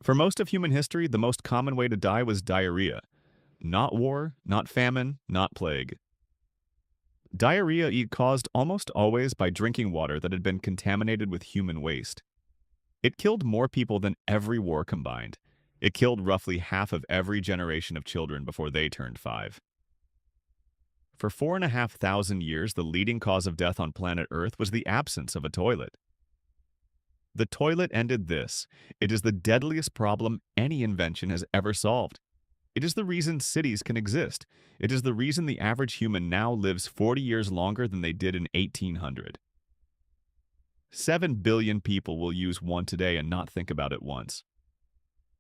For most of human history, the most common way to die was diarrhea. Not war, not famine, not plague. Diarrhea caused almost always by drinking water that had been contaminated with human waste. It killed more people than every war combined. It killed roughly half of every generation of children before they turned 5. For 4,500 years, the leading cause of death on planet Earth was the absence of a toilet. The toilet ended this. It is the deadliest problem any invention has ever solved. It is the reason cities can exist. It is the reason the average human now lives 40 years longer than they did in 1800. 7 billion people will use one today and not think about it once.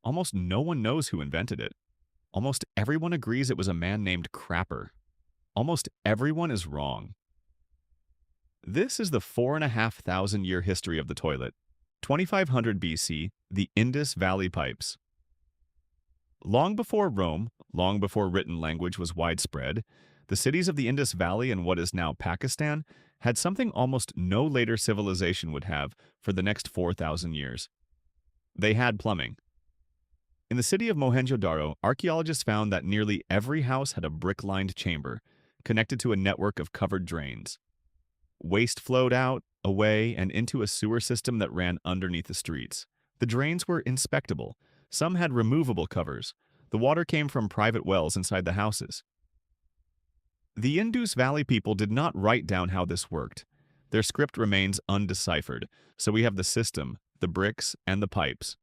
Almost no one knows who invented it. Almost everyone agrees it was a man named Crapper. Almost everyone is wrong. This is the 4,500-year history of the toilet. 2500 BC, the Indus Valley Pipes. Long before Rome, long before written language was widespread, the cities of the Indus Valley in what is now Pakistan had something almost no later civilization would have for the next 4,000 years. They had plumbing. In the city of Mohenjo-Daro, archaeologists found that nearly every house had a brick-lined chamber connected to a network of covered drains. Waste flowed out, away, and into a sewer system that ran underneath the streets. The drains were inspectable. Some had removable covers. The water came from private wells inside the houses. The Indus Valley people did not write down how this worked. Their script remains undeciphered, so we have the system, the bricks, and the pipes.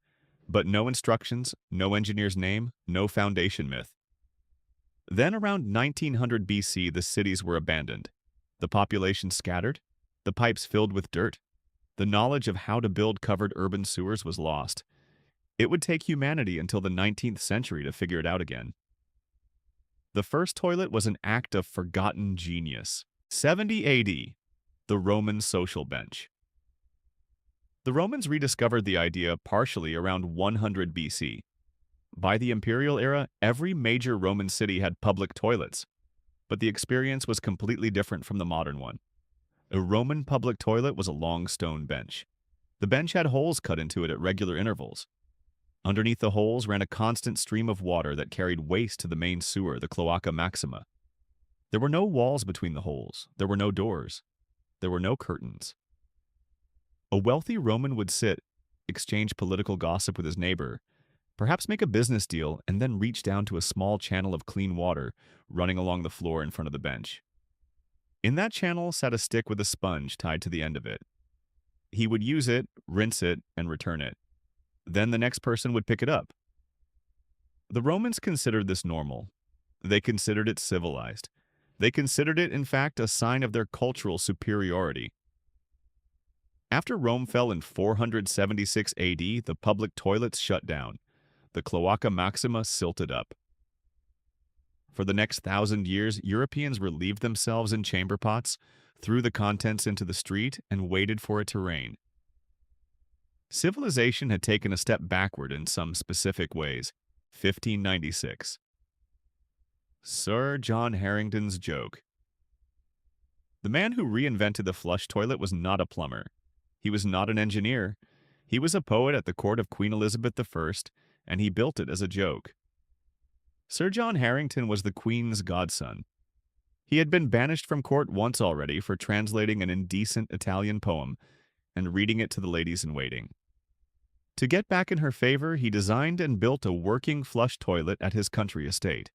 But no instructions, no engineer's name, no foundation myth. Then around 1900 BC, the cities were abandoned. The population scattered, the pipes filled with dirt. The knowledge of how to build covered urban sewers was lost. It would take humanity until the 19th century to figure it out again. The first toilet was an act of forgotten genius. 70 AD, the Roman social bench. The Romans rediscovered the idea partially around 100 BC. By the imperial era, every major Roman city had public toilets, but the experience was completely different from the modern one. A Roman public toilet was a long stone bench. The bench had holes cut into it at regular intervals. Underneath the holes ran a constant stream of water that carried waste to the main sewer, the Cloaca Maxima. There were no walls between the holes. There were no doors. There were no curtains. A wealthy Roman would sit, exchange political gossip with his neighbor, perhaps make a business deal, and then reach down to a small channel of clean water running along the floor in front of the bench. In that channel sat a stick with a sponge tied to the end of it. He would use it, rinse it, and return it. Then the next person would pick it up. The Romans considered this normal. They considered it civilized. They considered it, in fact, a sign of their cultural superiority. After Rome fell in 476 AD, the public toilets shut down. The Cloaca Maxima silted up. For the next 1,000 years, Europeans relieved themselves in chamber pots, threw the contents into the street, and waited for it to rain. Civilization had taken a step backward in some specific ways. 1596. Sir John Harington's joke. The man who reinvented the flush toilet was not a plumber. He was not an engineer. He was a poet at the court of Queen Elizabeth I, and he built it as a joke. Sir John Harington was the Queen's godson. He had been banished from court once already for translating an indecent Italian poem and reading it to the ladies-in-waiting. To get back in her favor, he designed and built a working flush toilet at his country estate.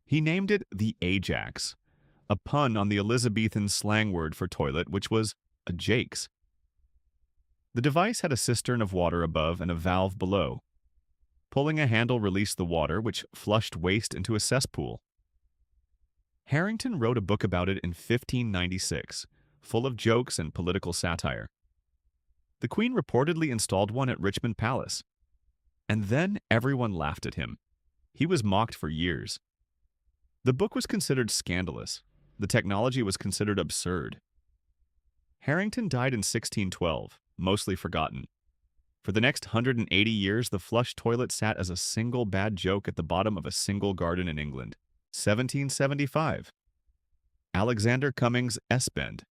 He named it the Ajax, a pun on the Elizabethan slang word for toilet, which was a jakes. The device had a cistern of water above and a valve below. Pulling a handle released the water, which flushed waste into a cesspool. Harington wrote a book about it in 1596, full of jokes and political satire. The Queen reportedly installed one at Richmond Palace. And then everyone laughed at him. He was mocked for years. The book was considered scandalous. The technology was considered absurd. Harington died in 1612, mostly forgotten. For the next 180 years, the flush toilet sat as a single bad joke at the bottom of a single garden in England. 1775. Alexander Cumming's S-bend.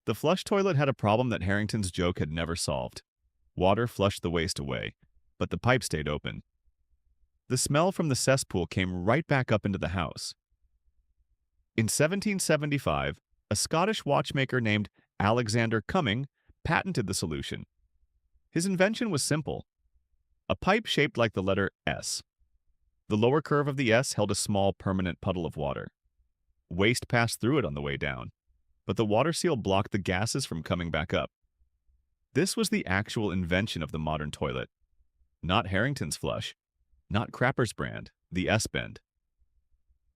The flush toilet had a problem that Harington's joke had never solved. Water flushed the waste away. but the pipe stayed open. The smell from the cesspool came right back up into the house. In 1775, a Scottish watchmaker named Alexander Cumming patented the solution. His invention was simple: a pipe shaped like the letter S. The lower curve of the S held a small permanent puddle of water. Waste passed through it on the way down, but the water seal blocked the gases from coming back up. This was the actual invention of the modern toilet. Not Harington's flush, not Crapper's brand, the S-bend.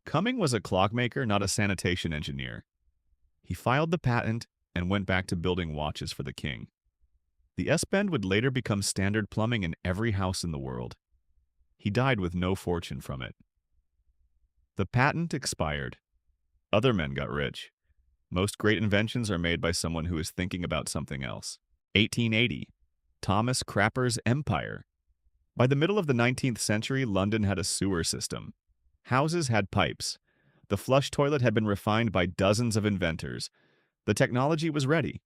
Cumming was a clockmaker, not a sanitation engineer. He filed the patent and went back to building watches for the king. The S-bend would later become standard plumbing in every house in the world. He died with no fortune from it. The patent expired. Other men got rich. Most great inventions are made by someone who is thinking about something else. 1880. Thomas Crapper's empire. By the middle of the 19th century, London had a sewer system. Houses had pipes. The flush toilet had been refined by dozens of inventors. The technology was ready.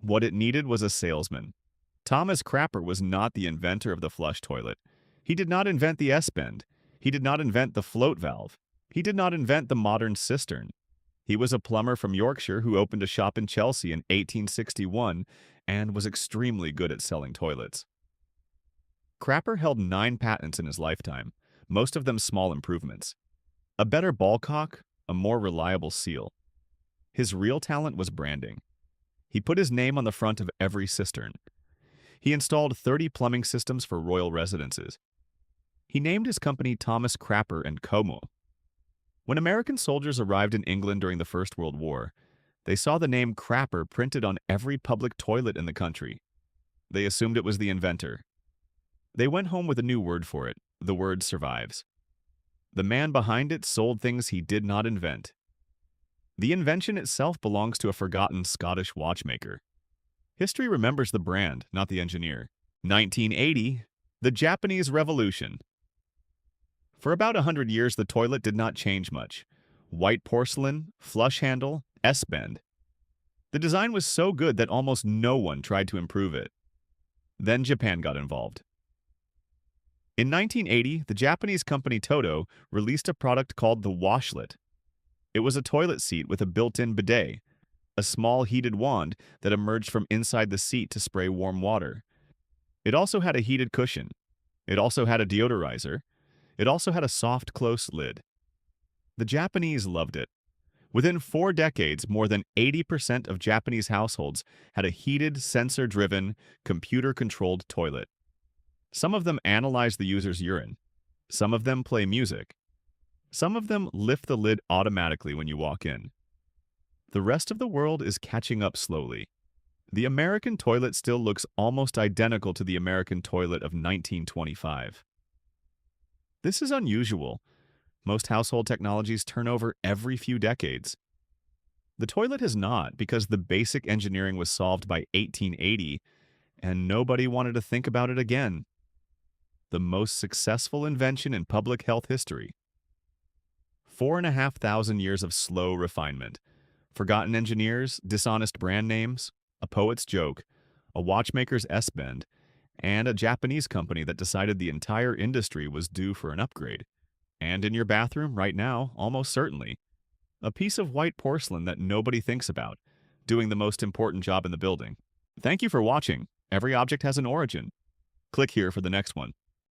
What it needed was a salesman. Thomas Crapper was not the inventor of the flush toilet. He did not invent the S-bend. He did not invent the float valve. He did not invent the modern cistern. He was a plumber from Yorkshire who opened a shop in Chelsea in 1861 and was extremely good at selling toilets. Crapper held 9 patents in his lifetime, most of them small improvements. A better ball cock, a more reliable seal. His real talent was branding. He put his name on the front of every cistern. He installed 30 plumbing systems for royal residences. He named his company Thomas Crapper and Como. When American soldiers arrived in England during the First World War, they saw the name Crapper printed on every public toilet in the country. They assumed it was the inventor. They went home with a new word for it. The word survives. The man behind it sold things he did not invent. The invention itself belongs to a forgotten Scottish watchmaker. History remembers the brand, not the engineer. 1980, the Japanese Revolution. For about 100 years, the toilet did not change much. White porcelain, flush handle, S-bend. The design was so good that almost no one tried to improve it. Then Japan got involved. In 1980, the Japanese company Toto released a product called the washlet. It was a toilet seat with a built-in bidet, a small heated wand that emerged from inside the seat to spray warm water. It also had a heated cushion. It also had a deodorizer. It also had a soft, close lid. The Japanese loved it. Within 4 decades, more than 80% of Japanese households had a heated, sensor-driven, computer-controlled toilet. Some of them analyze the user's urine. Some of them play music. Some of them lift the lid automatically when you walk in. The rest of the world is catching up slowly. The American toilet still looks almost identical to the American toilet of 1925. This is unusual. Most household technologies turn over every few decades. The toilet has not, because the basic engineering was solved by 1880, and nobody wanted to think about it again. The most successful invention in public health history. 4,500 years of slow refinement. Forgotten engineers, dishonest brand names, a poet's joke, a watchmaker's S-bend, and a Japanese company that decided the entire industry was due for an upgrade. And in your bathroom right now, almost certainly. A piece of white porcelain that nobody thinks about, doing the most important job in the building. Thank you for watching. Every object has an origin. Click here for the next one.